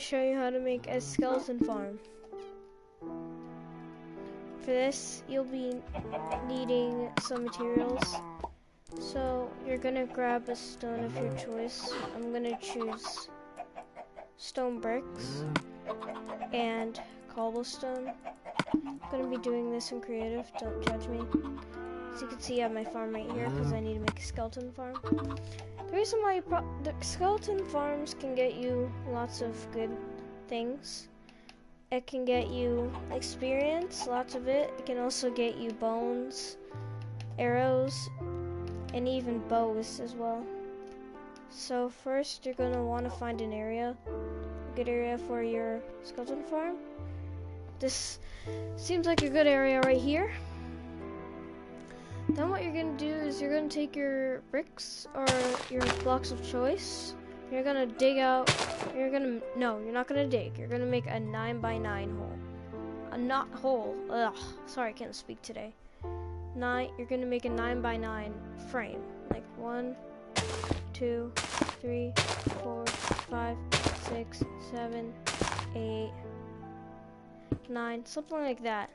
show you how to make a skeleton farm. For this, you'll be needing some materials. So you're gonna grab a stone of your choice. I'm gonna choose stone bricks and cobblestone. I'm gonna be doing this in creative, don't judge me. As you can see, I have my farm right here because I need to make a skeleton farm. The reason why the skeleton farms can get you lots of good things. It can get you experience, lots of it. It can also get you bones, arrows, and even bows as well. So first, you're gonna want to find an area, a good area for your skeleton farm. This seems like a good area right here. Then what you're gonna do is you're gonna take your bricks or your blocks of choice. You're gonna dig out, you're not gonna dig. You're gonna make a 9x9 hole. A not hole, ugh, sorry, I can't speak today. You're gonna make a 9x9 frame. Like 1, 2, 3, 4, 5, 6, 7, 8, 9, something like that.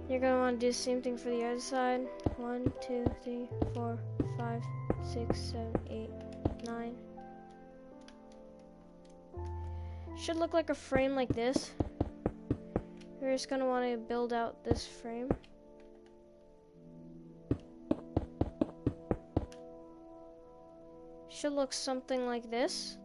You're gonna wanna do the same thing for the other side. 1, 2, 3, 4, 5, 6, 7, 8, 9. Should look like a frame like this. You're just gonna want to build out this frame. Should look something like this.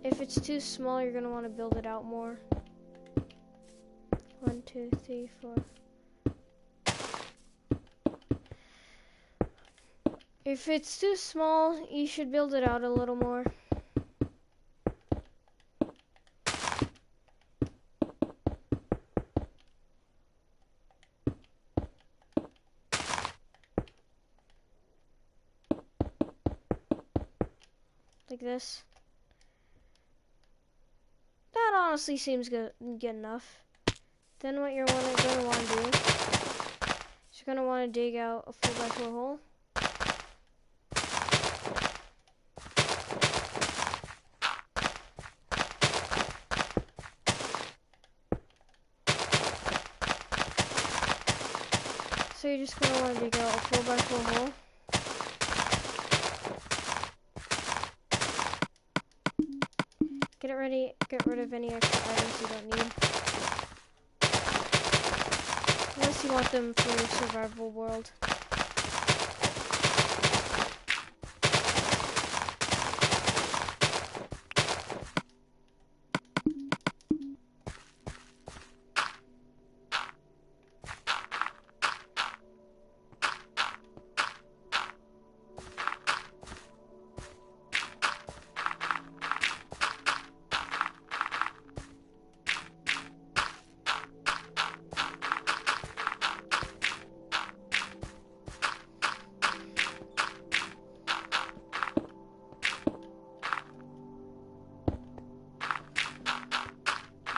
If it's too small, you're gonna want to build it out more. 1, 2, 3, 4. If it's too small, you should build it out a little more. Like this. That honestly seems good enough. Then what you're gonna want to do is you're gonna want to dig out a 4x4 hole. So you're just gonna want to dig out a 4x4 hole. Get it ready, get rid of any extra items you don't need. Unless you want them for your survival world.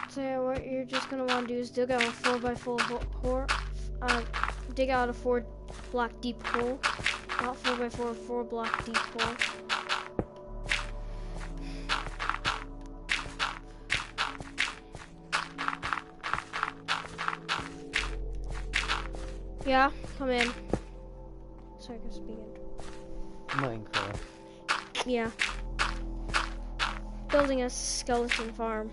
So yeah, what you're just gonna want to do is dig out a 4x4 hole. Dig out a 4 block deep hole. Not 4x4, 4 block deep hole. Yeah, come in. Sorry, I can speak in. Minecraft. Yeah. Building a skeleton farm.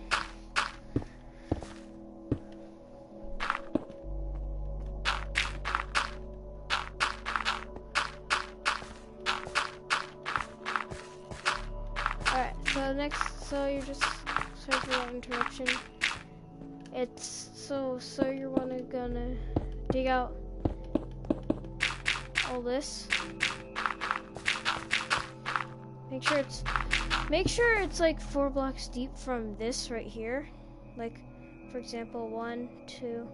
Alright, so you're just, sorry for that interruption. So you're gonna dig out all this. Make sure it's like 4 blocks deep from this right here. Like, for example, 1, 2,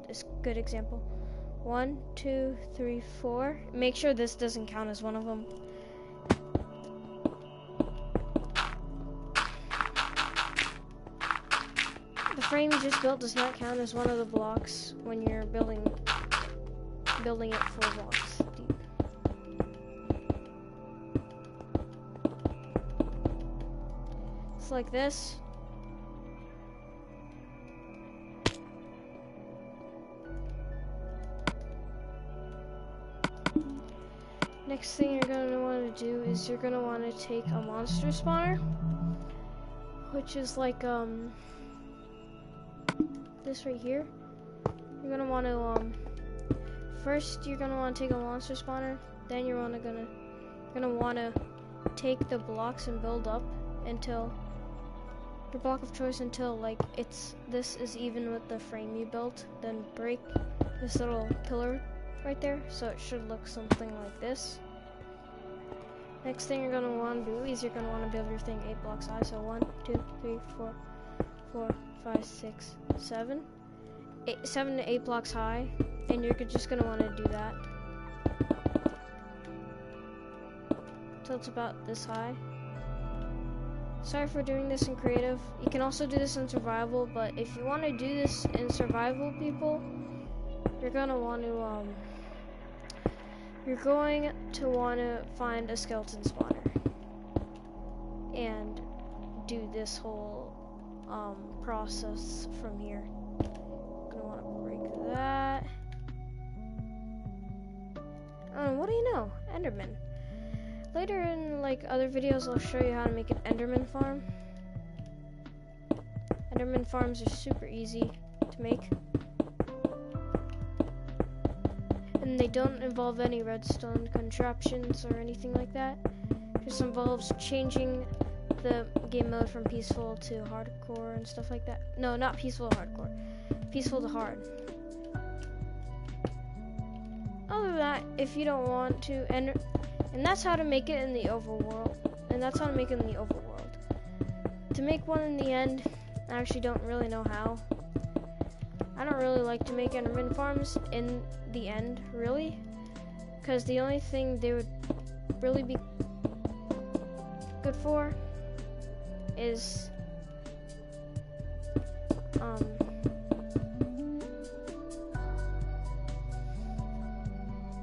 this good example. 1, 2, 3, 4. Make sure this doesn't count as one of them. The frame you just built does not count as one of the blocks when you're building it 4 blocks deep. It's like this. Next thing you're gonna want to do is you're gonna want to take a monster spawner, which is like this right here. You're gonna want to first you're gonna want to take a monster spawner. Then you're gonna want to take the blocks and build up until your block of choice until like this is even with the frame you built. Then break this little pillar right there, so it should look something like this. Next thing you're going to want to do is you're going to want to build your thing 8 blocks high. So 1, 2, 3, 4, 5, 6, 7. 7 to 8 blocks high, and you're just going to want to do that till it's about this high. Sorry for doing this in creative. You can also do this in survival, but if you want to do this in survival, people, you're going to want to find a skeleton spawner and do this whole process from here. Gonna want to break that. What do you know? Enderman. Later in like other videos, I'll show you how to make an Enderman farm. Enderman farms are super easy to make. And they don't involve any redstone contraptions or anything like that. It just involves changing the game mode from peaceful to hardcore and stuff like that. No, not peaceful to hardcore. Peaceful to hard. Other than that, if you don't want to, and that's how to make it in the overworld. And that's how to make it in the overworld. To make one in the end, I actually don't really know how. I don't really like to make Enderman farms in the end, really, because the only thing they would really be good for is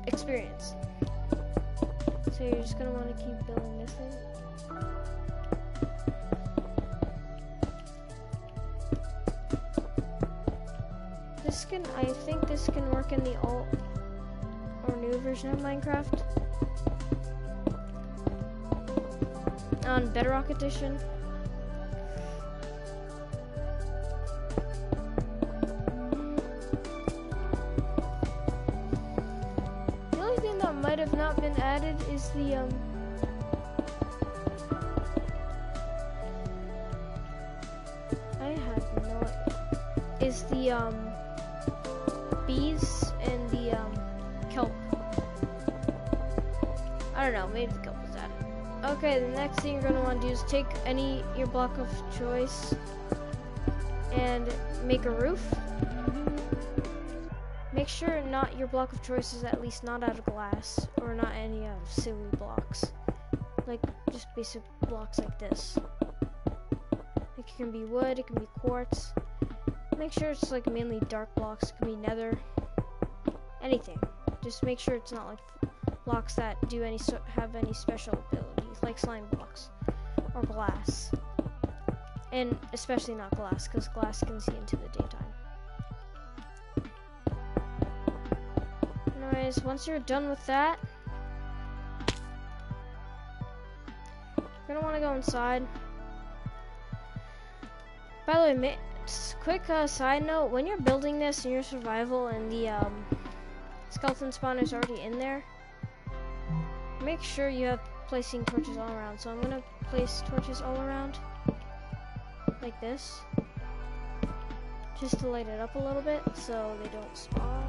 experience. So you're just gonna want to keep building this thing. I think this can work in the old or new version of Minecraft. On Bedrock Edition. The only thing that might have not been added is the bees and the kelp. I don't know, maybe the kelp was added. Okay, the next thing you're gonna want to do is take your block of choice and make a roof. Make sure your block of choice is at least not out of glass or not any out of silly blocks. Like just basic blocks like this. Like it can be wood, it can be quartz. Make sure it's like mainly dark blocks. It can be nether, anything. Just make sure it's not like blocks that have any special abilities, like slime blocks or glass. And especially not glass, because glass can see into the daytime. Anyways, once you're done with that, you're gonna want to go inside. By the way, quick side note, when you're building this in your survival and the skeleton spawner is already in there, make sure you have placing torches all around. So I'm going to place torches all around like this, just to light it up a little bit so they don't spawn.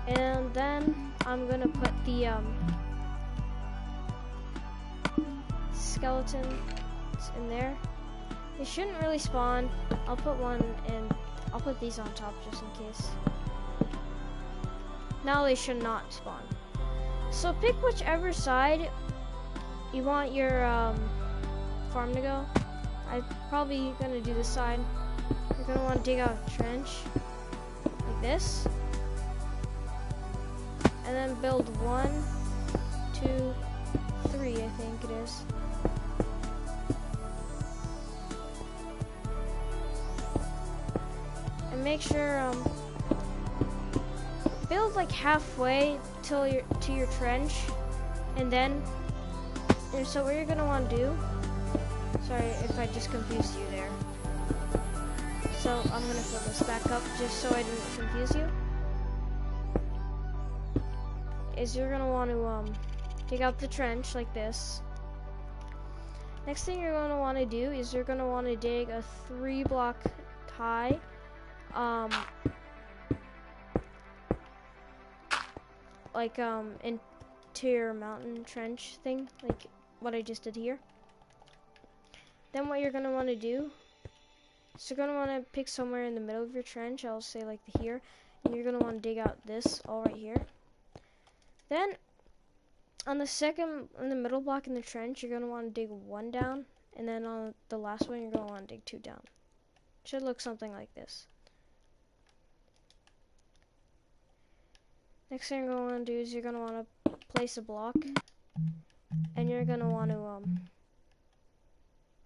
And then I'm going to put the skeletons in there. They shouldn't really spawn. I'll put one and I'll put these on top just in case. Now they should not spawn. So pick whichever side you want your farm to go. I'm probably gonna do this side. You're gonna want to dig out a trench like this, and then build 1, 2, 3. I think it is. make sure build like halfway till to your trench, and so what you're gonna want to do. Sorry if I just confused you there. So I'm gonna fill this back up just so I didn't confuse you. Is you're gonna want to dig out the trench like this. Next thing you're gonna want to do is you're gonna want to dig a 3-block high like into your mountain trench thing, like what I just did here. Then what you're gonna want to do is you're gonna want to pick somewhere in the middle of your trench. I'll say like here, and you're gonna want to dig out this all right here. Then on the middle block in the trench, you're gonna want to dig 1 down, and then on the last one, you're gonna want to dig 2 down. Should look something like this. Next thing you're gonna want to do is you're gonna want to place a block, and you're gonna want to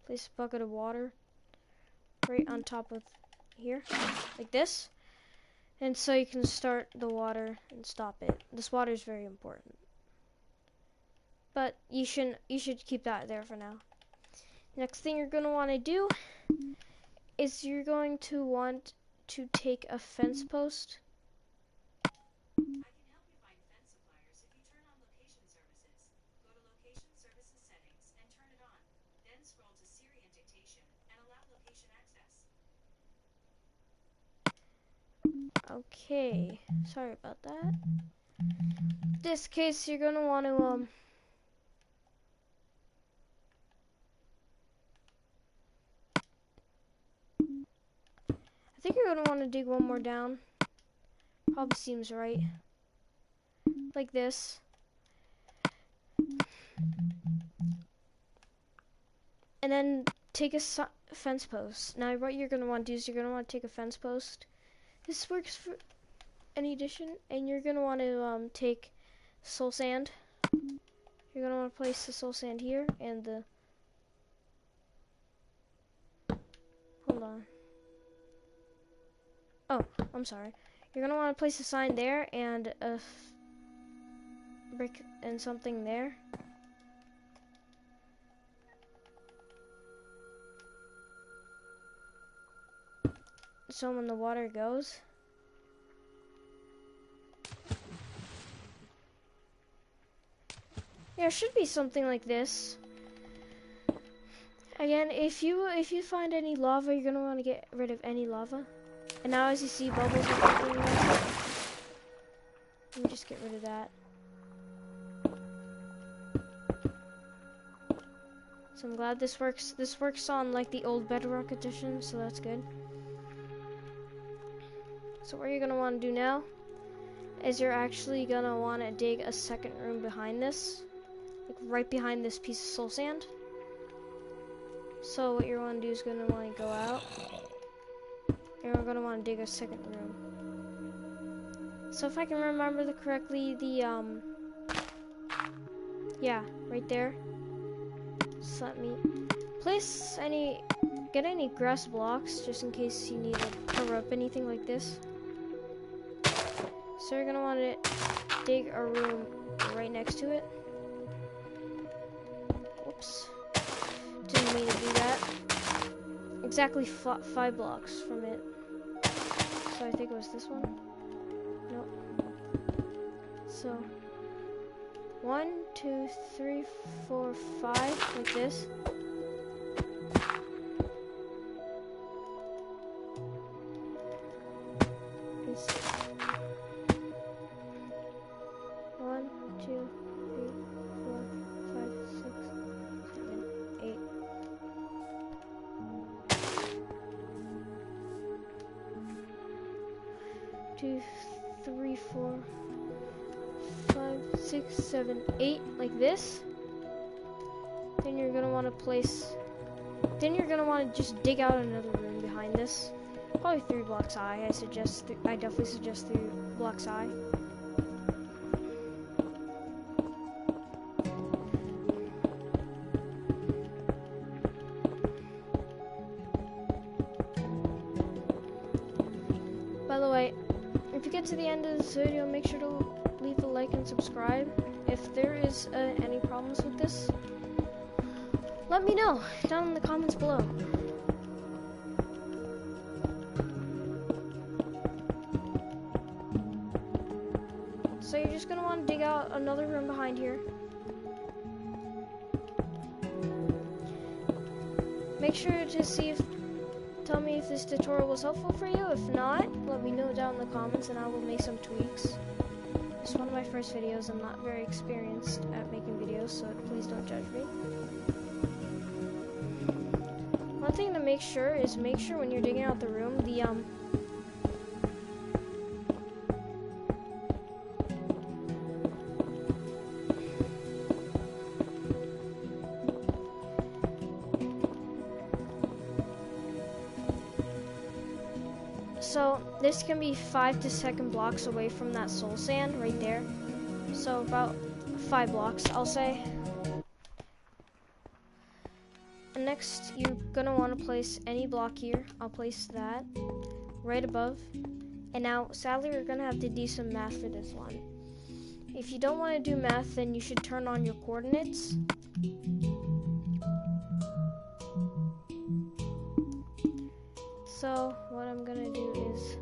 place a bucket of water right on top of here, like this, and so you can start the water and stop it. This water is very important, but you should keep that there for now. Next thing you're going to want to do is you're going to want to take a fence post. I can help you find fence suppliers if you turn on location services. Go to location services settings and turn it on. Then scroll to Syrian dictation and allow location access. Okay, sorry about that. In this case, you're going to want to I think you're going to want to dig 1 more down. Probably seems right. Like this. And then take a fence post. Now what you're going to want to do is you're going to want to take a fence post. This works for any addition. And you're going to want to take soul sand. You're going to want to place the soul sand here and the... Hold on. Oh, I'm sorry. You're going to want to place a sign there and a brick and something there. So when the water goes, yeah, it should be something like this. Again, if you find any lava, you're going to want to get rid of any lava. And now as you see bubbles are coming out, let me just get rid of that. So I'm glad this works. This works on like the old Bedrock edition, so that's good. So what you're gonna want to do now is you're actually gonna want to dig a second room behind this, like right behind this piece of soul sand. So what you're gonna do is gonna want to go out. And we're gonna want to dig a second room. So if I can remember correctly, yeah, right there. So let me get any grass blocks just in case you need to cover up anything like this. So you're gonna want to dig a room right next to it. Whoops, didn't mean to do that. Exactly 5 blocks from it. So I think it was this one. Nope. So 1, 2, 3, 4, 5, like this. It's 1, 2, 3, 4, 5, 6, 7, 8. 2, 3, 4, 5, 6, 7, 8, like this. Then you're gonna want to just dig out another room behind this. Probably 3 blocks high. I definitely suggest 3 blocks high. to the end of this video, make sure to leave a like and subscribe. If there is any problems with this, let me know down in the comments below. So you're just gonna want to dig out another room behind here. Make sure to tell me if this tutorial was helpful for you. If not, let me know down in the comments and I will make some tweaks. It's one of my first videos. I'm not very experienced at making videos, so please don't judge me. One thing to make sure when you're digging out the room, so this can be 5 to 7 blocks away from that soul sand right there. So about 5 blocks, I'll say. And next, you're gonna want to place any block here. I'll place that right above. And now, sadly, we're gonna have to do some math for this one. If you don't want to do math, then you should turn on your coordinates. So what I'm gonna do is,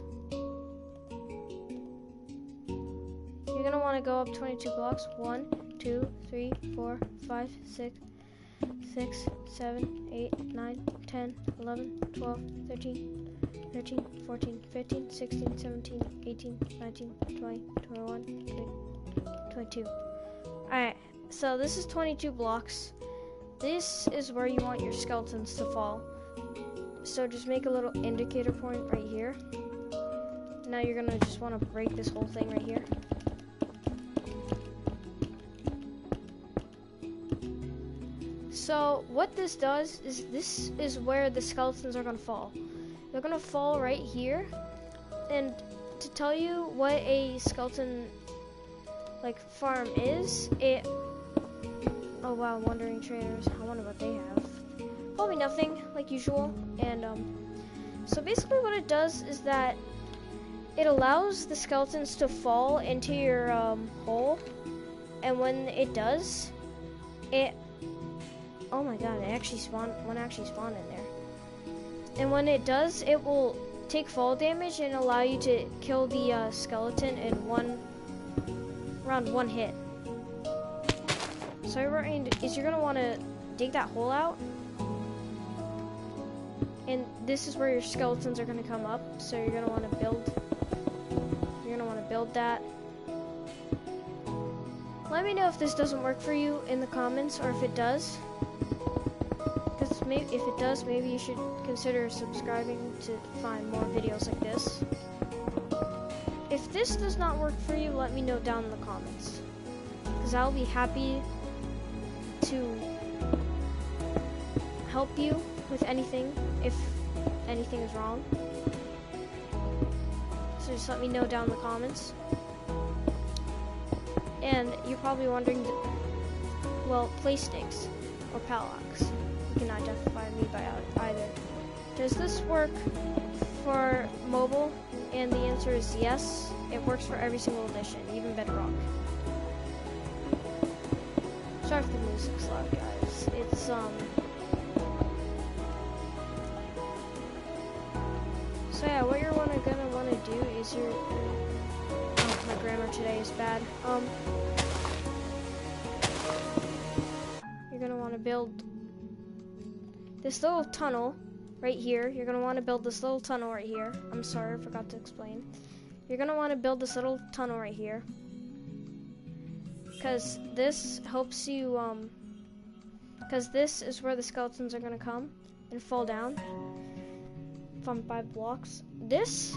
you're gonna want to go up 22 blocks. 1, 2, 3, 4, 5, 6, 7, 8, 9, 10, 11, 12, 13, 14, 15, 16, 17, 18, 19, 20, 21, 22. Alright, so this is 22 blocks. This is where you want your skeletons to fall. So just make a little indicator point right here. Now you're gonna just want to break this whole thing right here. So what this does is, this is where the skeletons are gonna fall. They're gonna fall right here. And to tell you what a skeleton farm is, oh wow, wandering traders. I wonder what they have. Probably nothing, like usual. And so basically what it does is that it allows the skeletons to fall into your hole, and when it does, oh my god, one actually spawned in there. And when it does, it will take fall damage and allow you to kill the skeleton in around one hit. So you're gonna want to dig that hole out. And this is where your skeletons are going to come up. So you're going to want to build that. Let me know if this doesn't work for you in the comments, or if it does. Because if it does, maybe you should consider subscribing to find more videos like this. If this does not work for you, let me know down in the comments. Because I'll be happy to help you with anything, if anything is wrong. So just let me know down in the comments. And you're probably wondering, well, playsniikz or playsniikz, you can identify me by either. Does this work for mobile? And the answer is yes. It works for every single edition, even Bedrock. Sorry for the music slap, guys. It's So yeah, what you're gonna want to do is oh, my grammar today is bad. You're gonna want to build this little tunnel right here. You're gonna want to build this little tunnel right here. I'm sorry, I forgot to explain. You're gonna want to build this little tunnel right here, because this helps you. Because this is where the skeletons are gonna come and fall down from 5 blocks. This,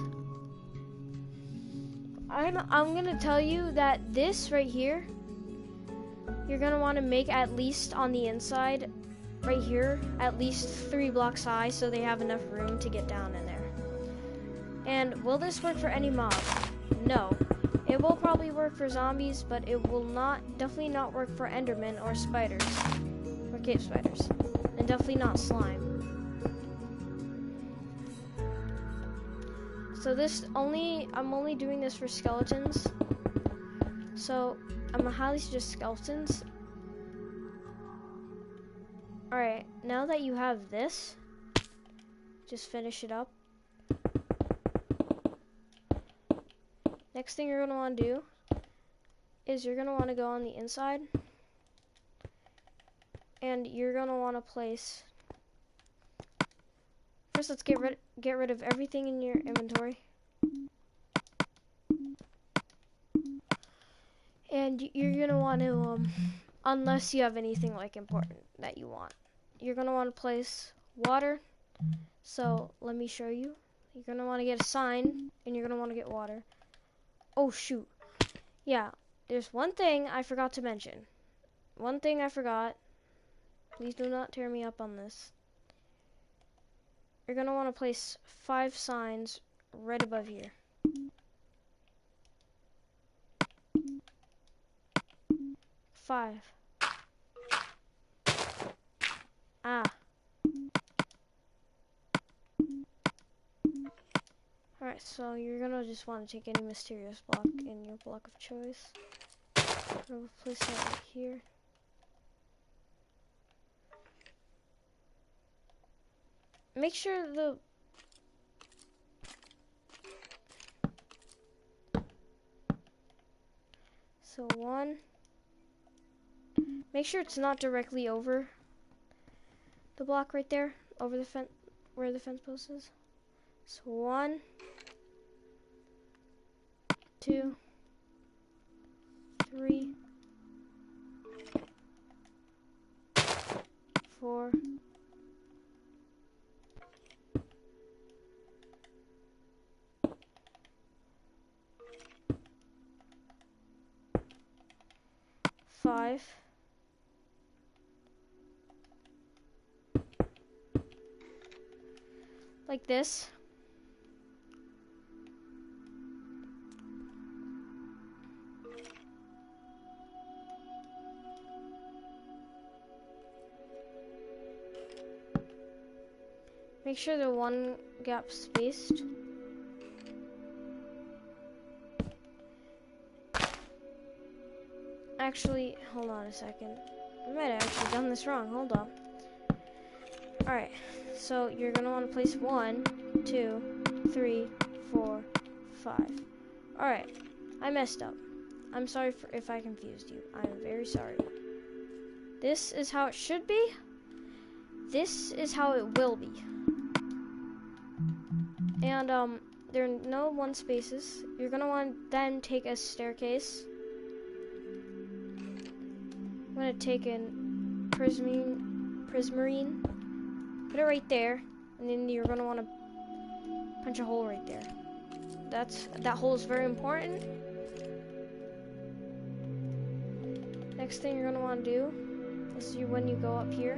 I'm gonna tell you that this right here, you're gonna want to make at least on the inside, right here, at least 3 blocks high, so they have enough room to get down in there. And will this work for any mob? No. It will probably work for zombies, but it will definitely not work for endermen or spiders, or cave spiders, and definitely not slime. So I'm only doing this for skeletons. So I'm gonna highly suggest skeletons. Alright, now that you have this, just finish it up. Next thing you're gonna wanna do is you're gonna wanna go on the inside and you're gonna wanna place. First, let's get rid of everything in your inventory. And you're gonna want to, unless you have anything like important that you want, you're gonna want to place water. So let me show you. You're gonna want to get a sign, and you're gonna want to get water. Oh shoot! Yeah, there's one thing I forgot to mention. One thing I forgot. Please do not tear me up on this. You're gonna want to place 5 signs right above here. Five. Ah. Alright, so you're gonna just want to take any mysterious block in your block of choice. We'll place that right here. Make sure so 1. Make sure it's not directly over the block right there, over the fence, where the fence post is. So 1, 2, 3, 4, 5. Like this. Make sure the 1 gap spaced. Actually, hold on a second. I might have actually done this wrong. Hold on. Alright, so you're going to want to place 1, 2, 3, 4, 5. Alright, I messed up. I'm sorry if I confused you. I'm very sorry. This is how it should be. This is how it will be. And there are no 1 spaces. You're going to want to then take a staircase. I'm going to take a prismarine, put it right there, and then you're going to want to punch a hole right there. That hole is very important. Next thing you're going to want to do is when you go up here,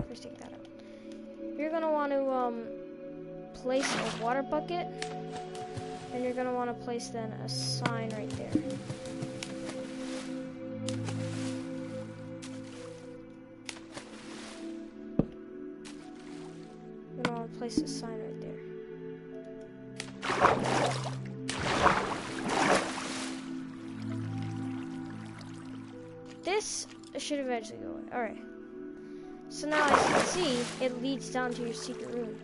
first take that out. You're going to want to place a water bucket, and you're going to want to place then a sign right there. Place a sign right there. This should eventually go away. Alright. So now as you can see, it leads down to your secret room.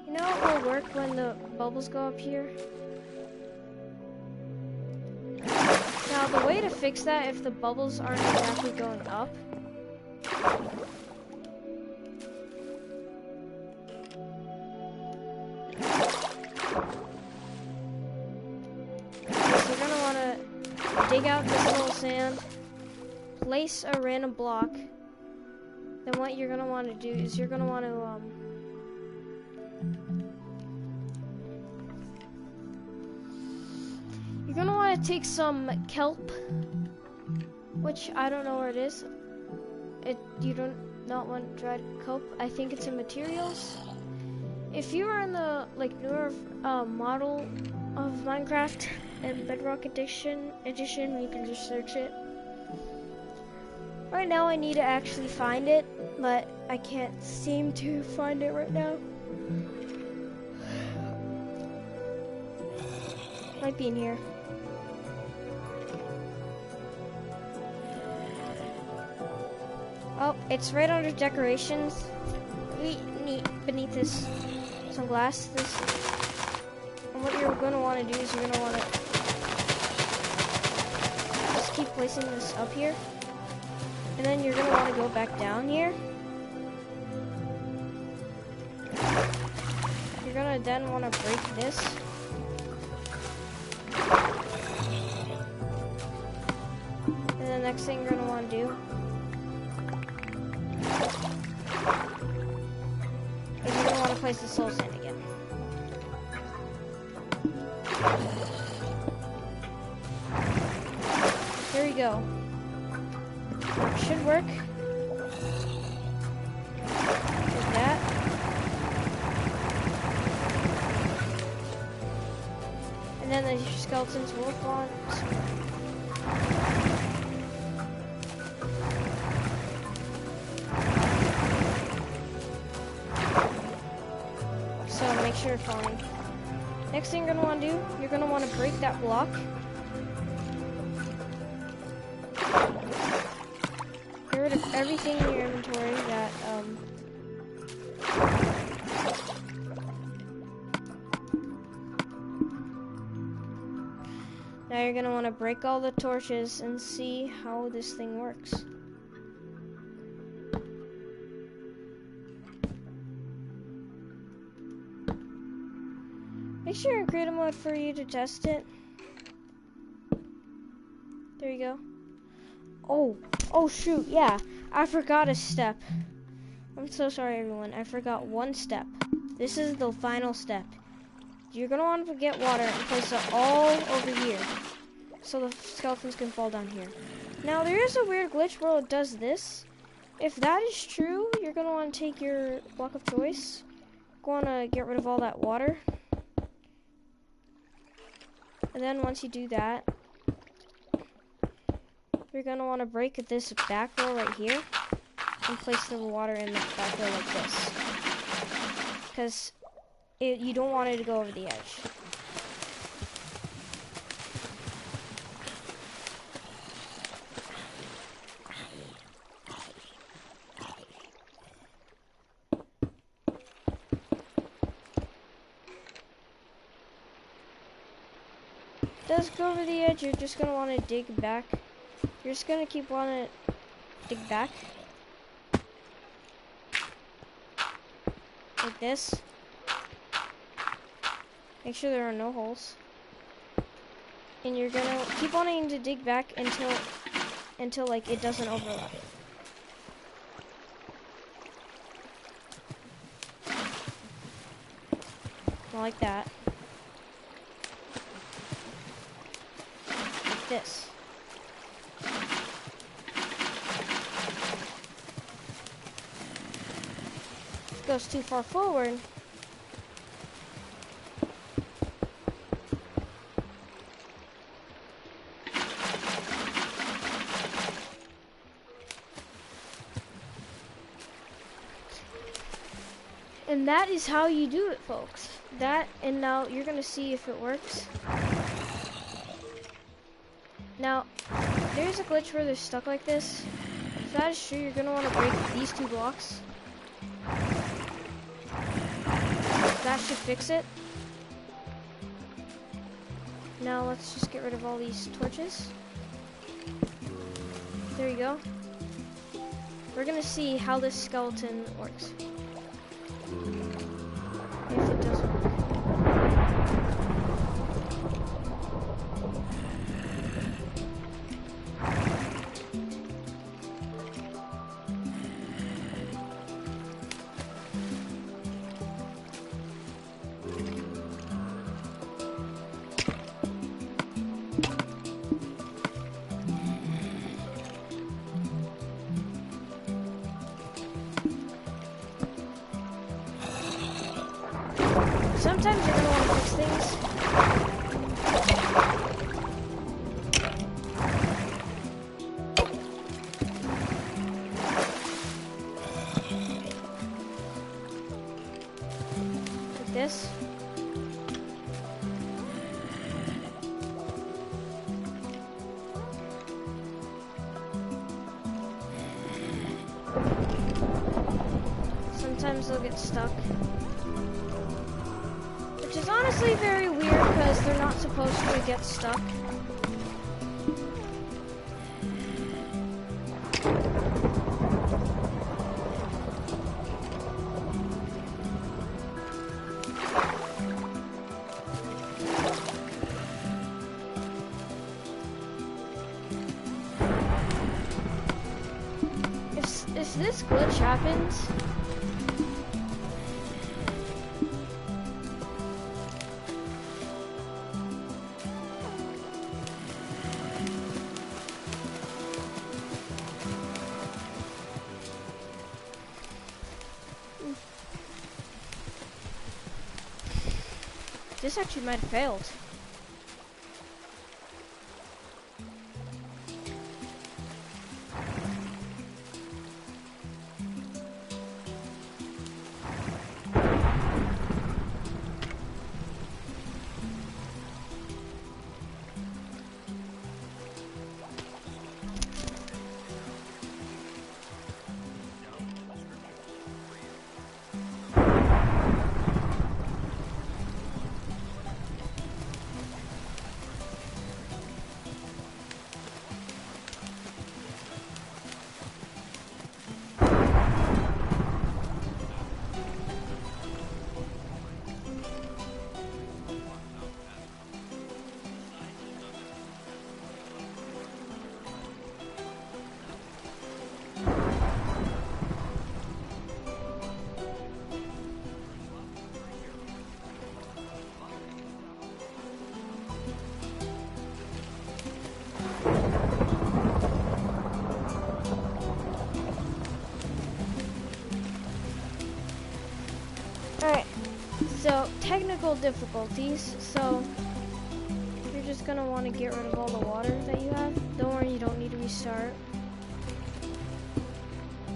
You know what will work when the bubbles go up here? Now, the way to fix that, if the bubbles aren't exactly going up, so you're gonna want to dig out this little sand, place a random block. Then what you're gonna want to do is you're gonna want to you're gonna want to take some kelp, which I don't know where it is. You do not want dried kelp. I think it's in materials. If you are in the newer model of Minecraft, in Bedrock Edition, you can just search it. Right now I need to actually find it, but I can't seem to find it right now. Might be in here. Oh, it's right under decorations. Beneath this, some glass. And what you're going to want to do is you're going to want to just keep placing this up here. And then you're going to want to go back down here. You're going to then want to break this. And the next thing you're going to want to do is you're going to want to place the soul sand again. There we go. It should work. Like that. And then the skeletons will spawn. So make sure you're following. Next thing you're going to want to do, you're going to want to break that block. Get rid of everything in your inventory that, Now you're going to want to break all the torches and see how this thing works. Make sure you're in creative mode for you to test it. There you go. Oh shoot, yeah. I forgot a step. I'm so sorry everyone. I forgot one step. This is the final step. You're gonna want to get water and place it all over here, so the skeletons can fall down here. Now there is a weird glitch where it does this. If that is true, you're gonna want to take your block of choice. Want to get rid of all that water. And then once you do that, you're going to want to break this back row right here and place the water in the back row like this. Because you don't want it to go over the edge. Does go over the edge, you're just going to want to dig back. You're just going to keep wanting to dig back. Like this. Make sure there are no holes. And you're going to keep wanting to dig back until like it doesn't overlap. Like that. This. If it goes too far forward, and that is how you do it, folks. That, and now you're gonna see if it works. Now, there's a glitch where they're stuck like this. If that is true, you're going to want to break these two blocks. That should fix it. Now, let's just get rid of all these torches. There you go. We're going to see how this skeleton works. If it does work. Sometimes you're going to want to fix things. this. Sometimes they'll get stuck. Which is honestly very weird because they're not supposed to get stuck. If this glitch happens, this actually might have failed. Alright, so technical difficulties. So you're just gonna want to get rid of all the water that you have. Don't worry, you don't need to restart.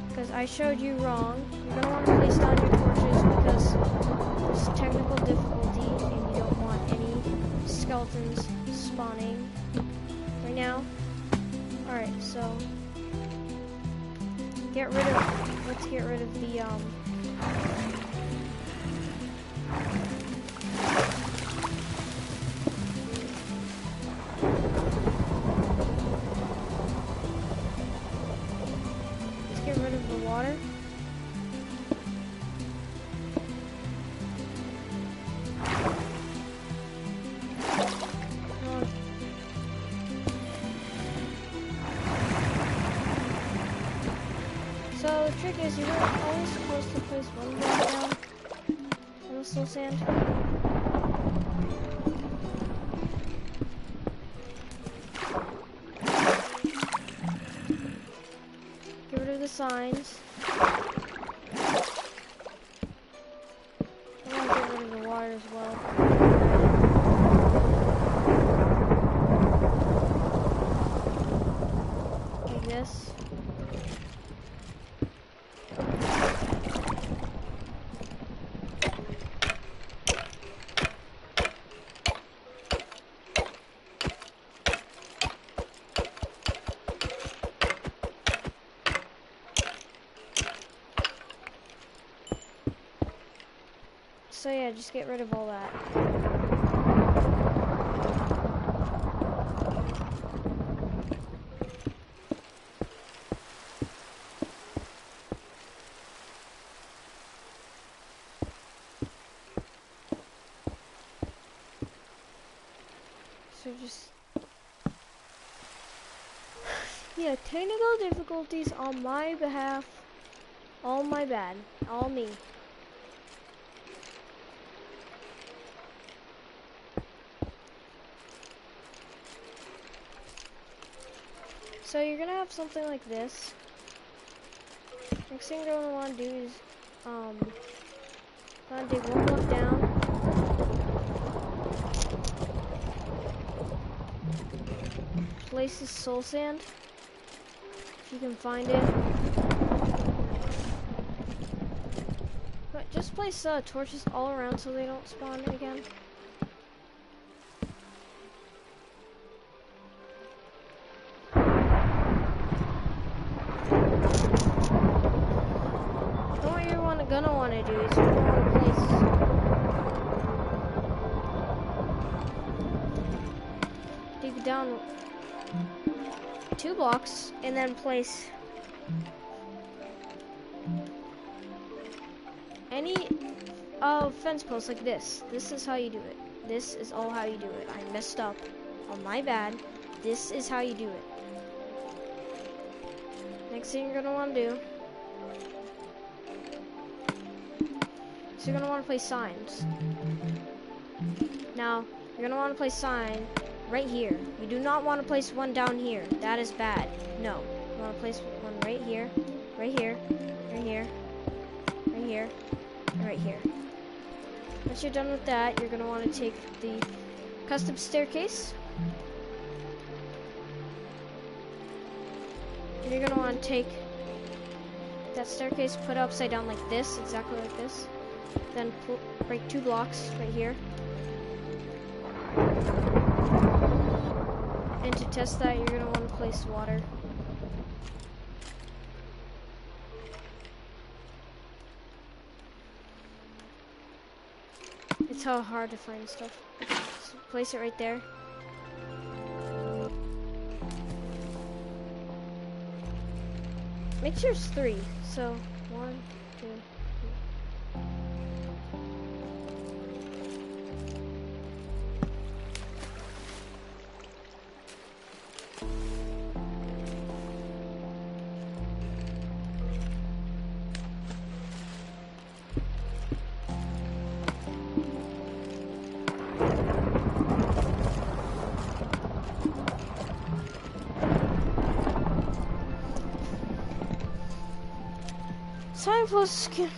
Because I showed you wrong. You're gonna want to place down your torches because there's technical difficulty and you don't want any skeletons spawning right now. Alright, so let's get rid of the water. So the trick is you're always supposed to place one block down on the soul sand. Get rid of the signs. I want to get rid of the water as well. Like this. So yeah, just get rid of all that. So just, yeah, technical difficulties on my behalf, all my bad, all me. So you're gonna have something like this. Next thing you're gonna want to do is, gonna dig one block down. Place this soul sand, if you can find it. But just place torches all around so they don't spawn again. So what you're gonna want to do is you're gonna want to place, dig down 2 blocks, and then place any fence post like this. This is how you do it. This is all how you do it. I messed up. On my bad. This is how you do it. Next thing you're gonna want to do, so you're gonna want to place signs. Now, you're gonna want to place sign right here. You do not want to place one down here. That is bad. No. You want to place one right here, right here, right here, right here, and right here. Once you're done with that, you're going to want to take the custom staircase. And you're going to want to take that staircase, put it upside down like this, exactly like this. Then break 2 blocks right here. And to test that, you're going to want to place water. It's how hard to find stuff. So place it right there. Make sure it's 3. So 1, 2, 3. Time for skin.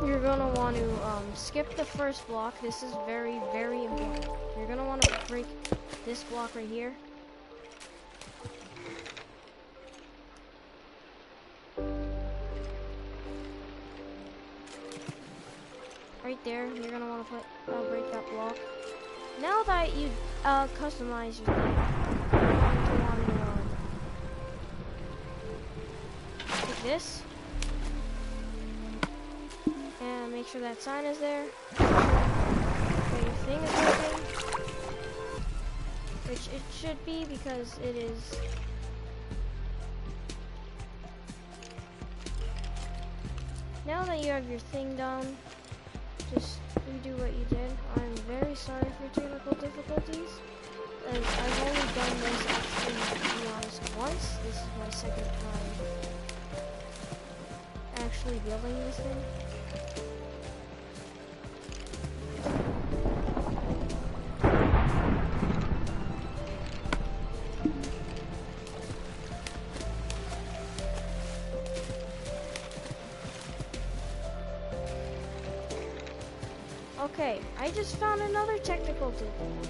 You're gonna want to skip the first block. This is very, very important. You're gonna want to break this block right here. Right there, you're gonna want to break that block. Now that you customize your thing, you're going to want to take this. And make sure that sign is there. That your thing is working. Which it should be because it is. Now that you have your thing done, just redo what you did. I'm very sorry for technical difficulties. As I've only done this actually, to be honest, once. This is my second time actually building this thing. Okay, I just found another technical difficulty.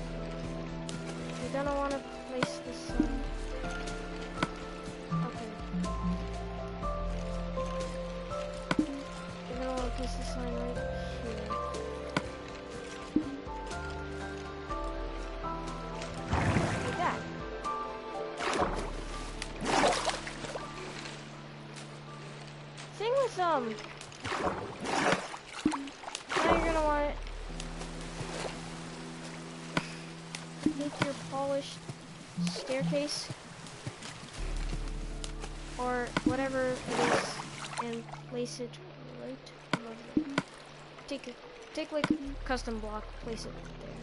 You're gonna want to place this okay. You're gonna want to place this sign right here. Like that. Thing with now you're gonna want to take your polished staircase or whatever it is and place it right above it. Take like a custom block, place it there.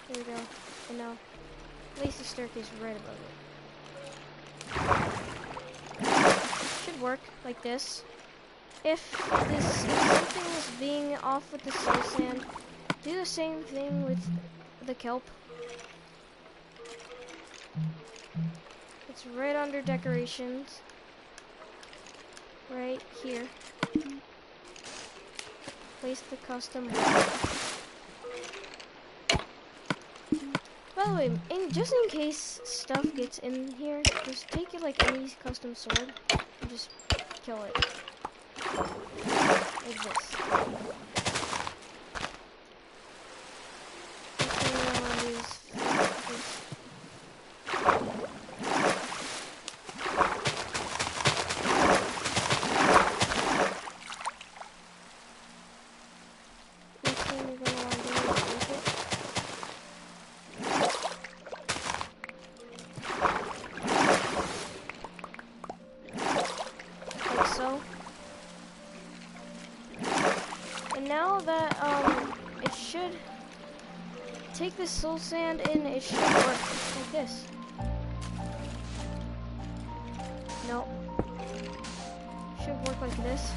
There we go. And now place the staircase right above it. Should work like this. If something is being off with the soul sand, do the same thing with the kelp. It's right under decorations. Right here. Place the custom block. By the way, just in case stuff gets in here, just take it like any custom sword and just kill it. Like this. Now that it should take this soul sand in, it should work like this. Nope. Should work like this.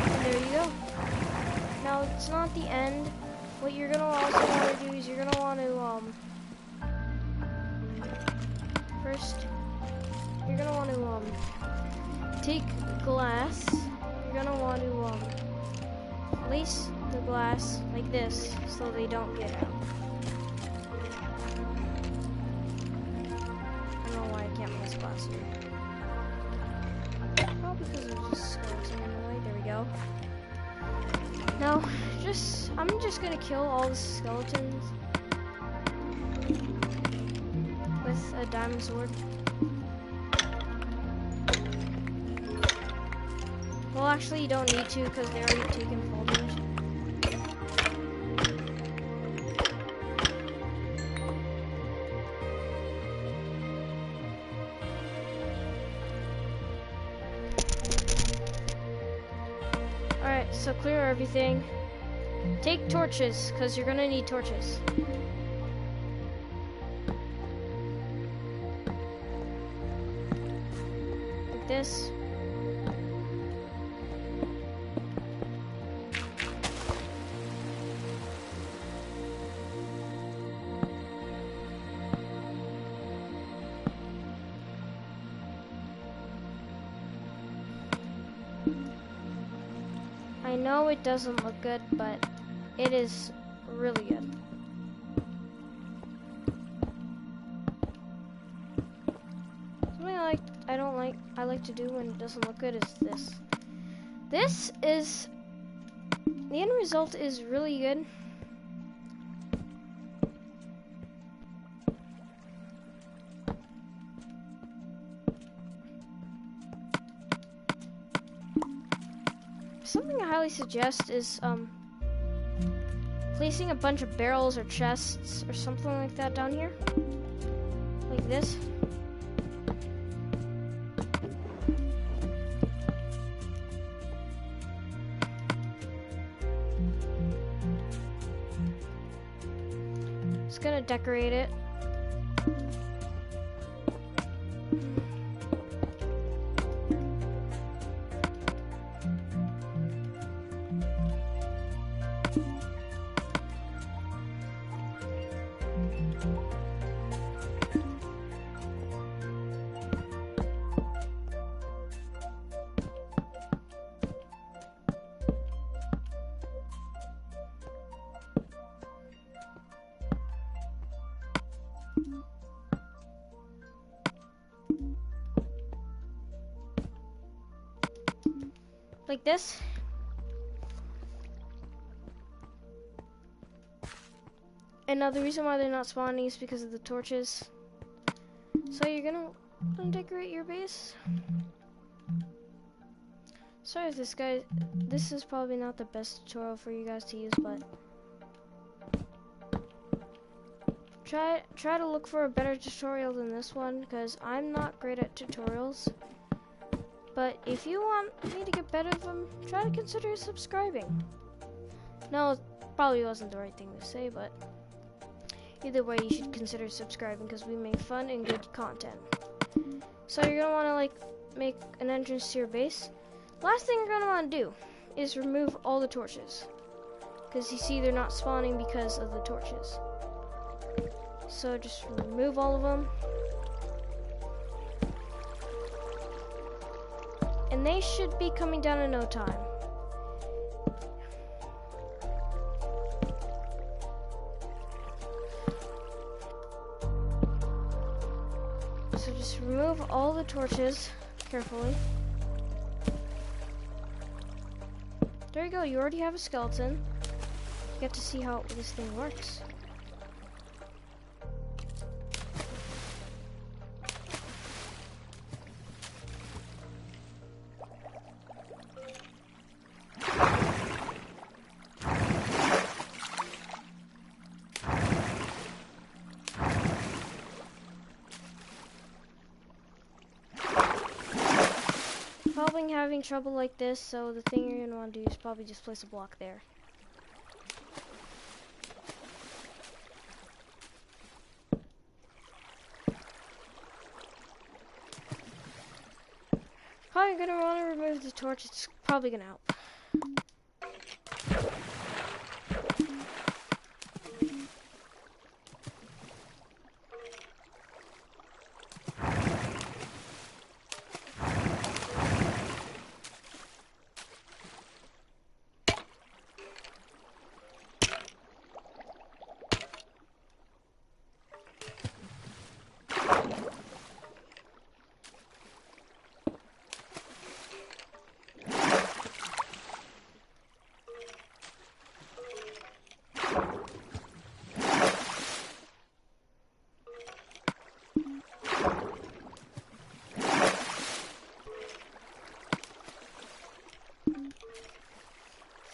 And there you go. Now it's not the end. What you're gonna also want to do is you're gonna want to first. You're gonna want to take glass. You're gonna want to place the glass like this so they don't get out. I don't know why I can't place glass here. Oh, because there's a skeleton in the way. There we go. Now, I'm just gonna kill all the skeletons with a diamond sword. Well, actually, you don't need to because they're already taken fall damage. Alright, so clear everything. Take torches because you're gonna need torches. Like this. I know it doesn't look good, but it is really good. Something I like to do when it doesn't look good is this. The end result is really good. Something I highly suggest is placing a bunch of barrels or chests or something like that down here. Like this. Just gonna decorate it. Like this. And now the reason why they're not spawning is because of the torches. So you're gonna decorate your base. Sorry if this is probably not the best tutorial for you guys to use, but try to look for a better tutorial than this one, because I'm not great at tutorials. But if you want me to get better at them, try to consider subscribing. No, it probably wasn't the right thing to say, but either way, you should consider subscribing because we make fun and good content. So you're gonna want to like make an entrance to your base. Last thing you're gonna want to do is remove all the torches, because you see they're not spawning because of the torches. So just remove all of them. And they should be coming down in no time. So just remove all the torches carefully. There you go, you already have a skeleton. You get to see how this thing works. Probably having trouble like this, so the thing you're gonna want to do is probably just place a block there. Probably gonna want to remove the torch. It's probably gonna help.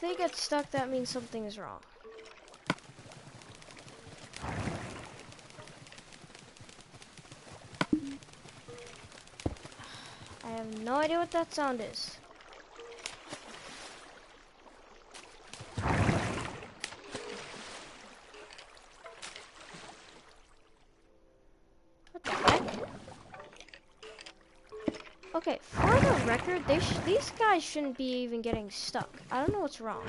If they get stuck, that means something is wrong. I have no idea what that sound is. What the heck? Okay, for the record, these guys shouldn't be even getting stuck. I don't know what's wrong.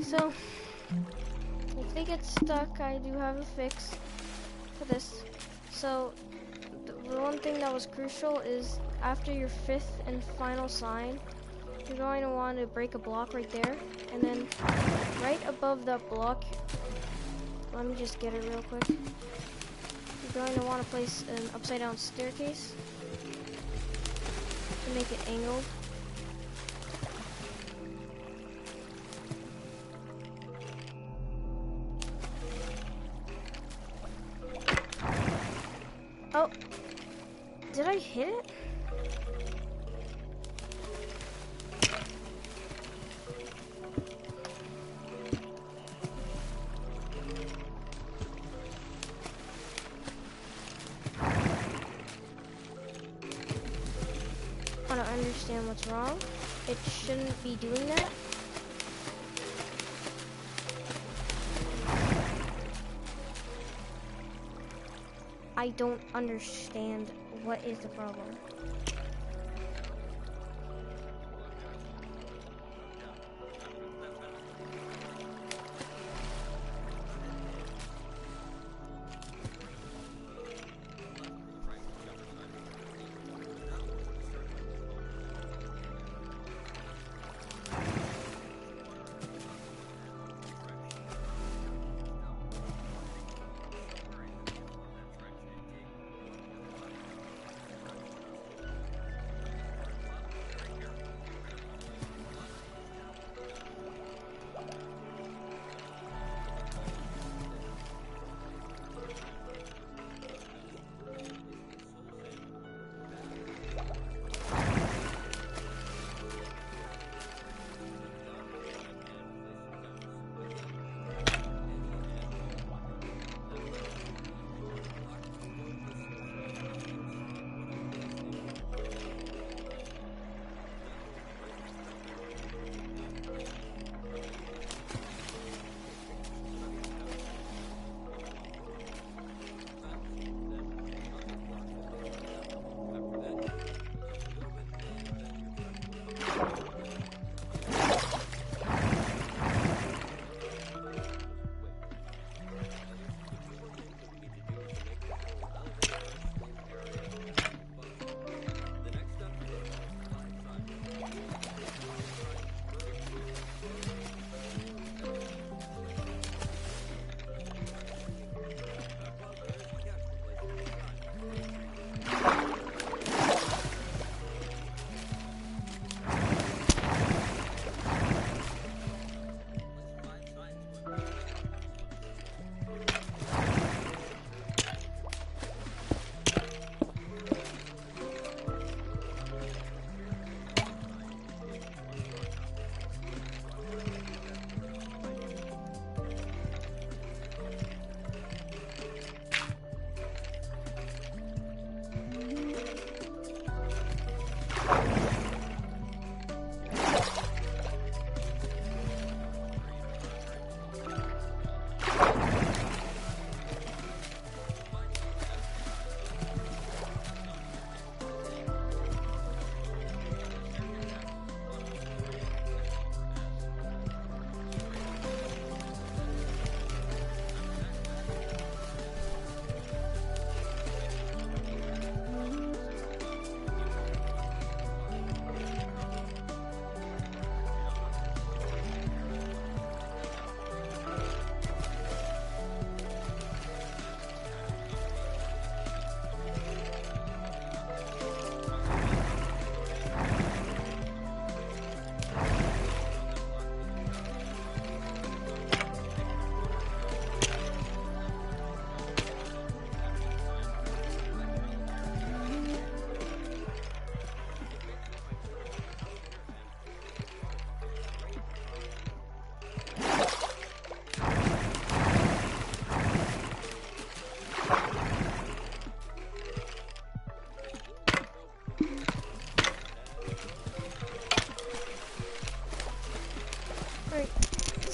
So, if they get stuck, I do have a fix for this. So, the one thing that was crucial is after your fifth and final sign, you're going to want to break a block right there, and then right above that block, let me just get it real quick. You're going to want to place an upside down staircase to make it angled. Oh, did I hit it? I don't understand what's wrong. It shouldn't be doing that. I don't understand what is the problem.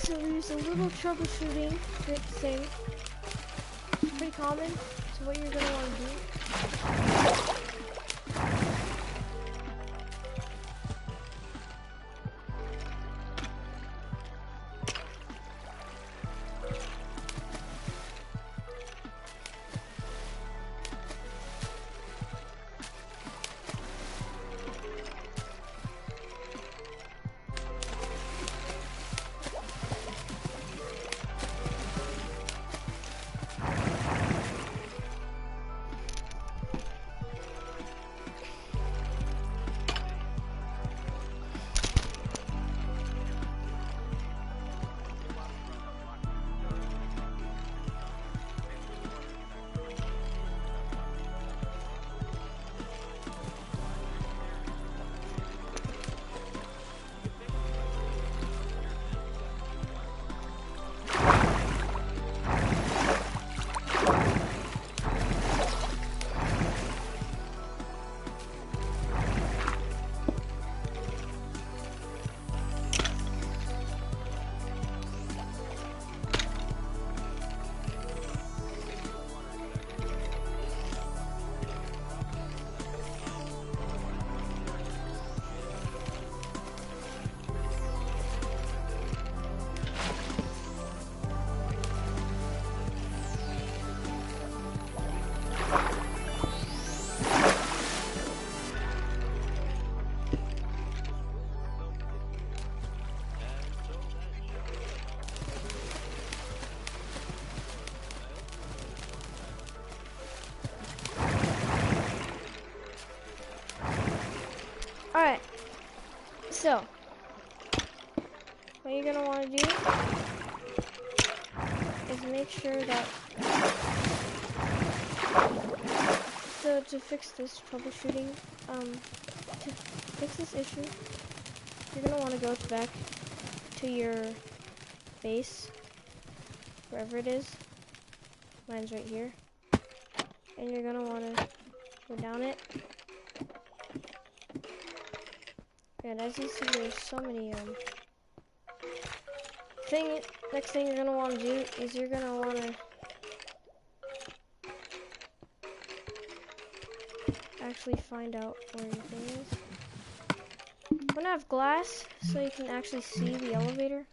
So there's a little troubleshooting thing. Pretty common. So what you're gonna want to do. So, what you're gonna want to do is make sure that, so to fix this troubleshooting, to fix this issue, you're gonna want to go back to your base, wherever it is. Mine's right here. And you're gonna want to go down it. And as you see, there's so many, next thing you're gonna want to do is you're gonna want to actually find out where your thing is. I'm gonna have glass so you can actually see the elevator.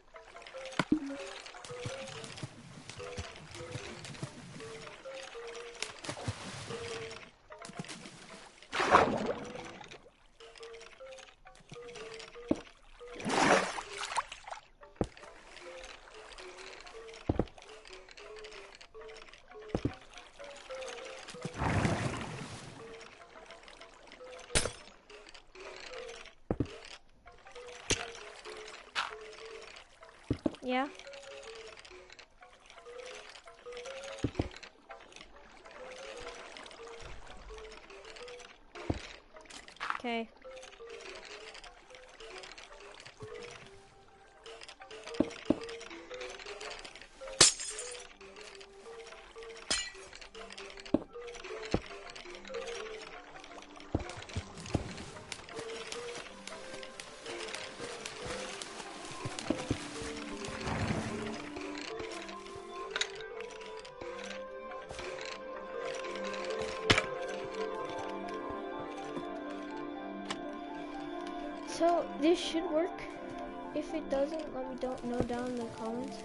Yeah. Okay. So this should work. If it doesn't, let me know down in the comments.